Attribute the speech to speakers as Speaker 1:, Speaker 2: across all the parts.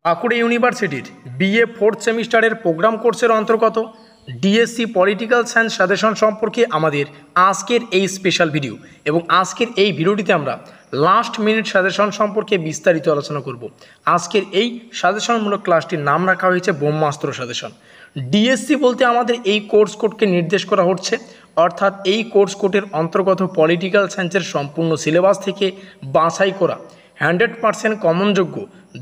Speaker 1: বাঁকুড়া ইউনিভার্সিটির BA fourth সেমিস্টারের programme কোর্সের অন্তর্গত ডিএসসি পলিটিক্যাল সায়েন্স সাজেশন সম্পর্কে আমাদের আজকের এই স্পেশাল ভিডিও এবং আজকের এই ভিডিওটিতে আমরা লাস্ট মিনিট সাজেশন সম্পর্কে বিস্তারিত আলোচনা করব। আজকের এই সাজেশনমূলক ক্লাসটির নাম রাখা হয়েছে ব্রহ্মাস্ত্র সাজেশন। ডিএসসি বলতে আমাদের এই কোর্স কোডকে নির্দেশ করা হচ্ছে, অর্থাৎ এই কোর্স কোডের অন্তর্গত পলিটিক্যাল সায়েন্সের সম্পূর্ণ সিলেবাস থেকে বাছাই করা 100% কমনযোগ্য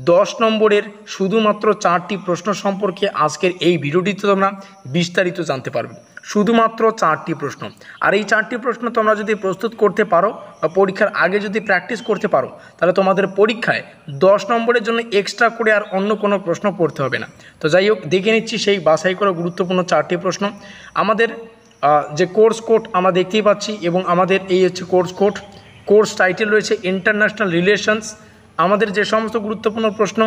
Speaker 1: 10 নম্বরের শুধুমাত্র 4টি প্রশ্ন সম্পর্কে আজকের এই ভিডিওটিতে তোমরা বিস্তারিত জানতে পারবে। শুধুমাত্র 4টি প্রশ্ন, আর এই 4টি প্রশ্ন তোমরা যদি প্রস্তুত করতে পারো বা পরীক্ষার আগে যদি প্র্যাকটিস করতে পারো, তাহলে তোমাদের পরীক্ষায় 10 নম্বরের জন্য এক্সট্রা করে আর অন্য কোনো প্রশ্ন পড়তে হবে না। তো যাই হোক, দেখে নিচ্ছি সেই বাছাই করা গুরুত্বপূর্ণ 4টি প্রশ্ন। আমাদের যে কোর্স কোড আমরা দেখতেই পাচ্ছি এবং আমাদের এই হচ্ছে কোর্স কোড। কোর্স টাইটেল রয়েছে ইন্টারন্যাশনাল রিলেশনস। আমাদের যে সমস্ত গুরুত্বপূর্ণ প্রশ্ন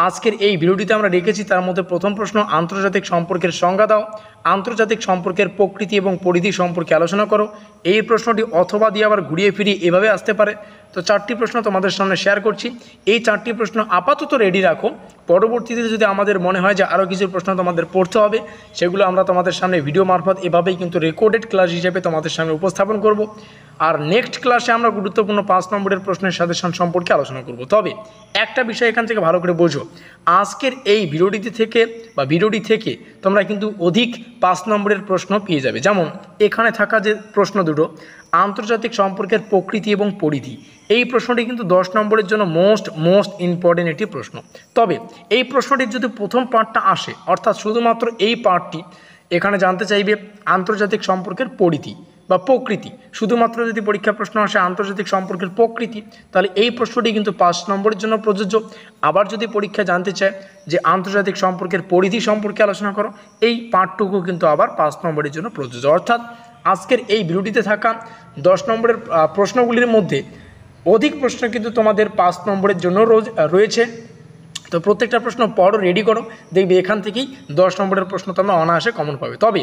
Speaker 1: আজকের এই ভিডিওটিতে আমরা রেখেছি, তার মধ্যে প্রথম প্রশ্ন, আন্তর্জাতিক সম্পর্কের সংজ্ঞা দাও। আন্তর্জাতিক সম্পর্কের প্রকৃতি এবং পরিধি সম্পর্কে আলোচনা করো। এই প্রশ্নটি অথবা দিয়ে আবার ঘুরিয়ে ফিরিয়ে এভাবে আসতে পারে। তো 4টি প্রশ্ন তোমাদের সামনে শেয়ার করছি। এই 4টি প্রশ্ন আপাতত রেডি রাখো। পরবর্তীতে যদি আমাদের মনে হয় যে আরও কিছু প্রশ্ন তোমাদের পড়তে হবে, সেগুলো আমরা তোমাদের সামনে ভিডিও মারফত এভাবেই কিন্তু রেকর্ডেড ক্লাস হিসেবে তোমাদের সামনে উপস্থাপন করব। আর নেক্সট ক্লাসে আমরা গুরুত্বপূর্ণ 5 নম্বরের প্রশ্নের সাজেশন সম্পর্কে আলোচনা করব। তবে একটা বিষয় এখান থেকে ভালো করে বোঝো, আজকের এই ভিডিওটি থেকে তোমরা কিন্তু অধিক 5 নম্বরের প্রশ্ন পেয়ে যাবে। যেমন এখানে থাকা যে প্রশ্ন দুটো, আন্তর্জাতিক সম্পর্কের প্রকৃতি এবং পরিধি, এই প্রশ্নটি কিন্তু 10 নম্বরের জন্য মোস্ট ইম্পর্টেন্ট একটি প্রশ্ন। তবে এই প্রশ্নটির যদি প্রথম পার্টটা আসে, অর্থাৎ শুধুমাত্র এই পার্টটি এখানে জানতে চাইবে আন্তর্জাতিক সম্পর্কের পরিধি বা প্রকৃতি, শুধুমাত্র যদি পরীক্ষা প্রশ্ন আসে আন্তর্জাতিক সম্পর্কের প্রকৃতি, তাহলে এই প্রশ্নটি কিন্তু 5 নম্বরের জন্য প্রযোজ্য। আবার যদি পরীক্ষা জানতে চায় যে আন্তর্জাতিক সম্পর্কের পরিধি সম্পর্কে আলোচনা করো, এই পার্টটুকু কিন্তু আবার 5 নম্বরের জন্য প্রযোজ্য। অর্থাৎ আজকের এই ভিডিওটিতে থাকা 10 নম্বরের প্রশ্নগুলির মধ্যে অধিক প্রশ্ন কিন্তু তোমাদের 5 নম্বরের জন্য রয়েছে। তো প্রত্যেকটা প্রশ্ন পড়ো, রেডি করো, দেখবে এখান থেকেই 10 নম্বরের প্রশ্ন তোমরা অনায়াসে কমন পাবে। তবে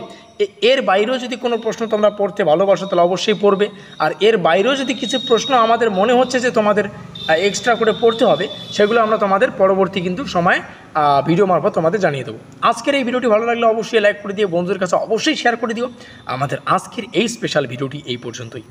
Speaker 1: এর বাইরেও যদি কোনো প্রশ্ন তোমরা পড়তে ভালোবাসো, তাহলে অবশ্যই পড়বে। আর এর বাইরেও যদি কিছু প্রশ্ন আমাদের মনে হচ্ছে যে তোমাদের এক্সট্রা করে পড়তে হবে, সেগুলো আমরা তোমাদের পরবর্তী কিন্তু সময়ে ভিডিও মারফত তোমাদের জানিয়ে দেবো। আজকের এই ভিডিওটি ভালো লাগলে অবশ্যই লাইক করে দিও, বন্ধুদের কাছে অবশ্যই শেয়ার করে দিও। আমাদের আজকের এই স্পেশাল ভিডিওটি এই পর্যন্তই।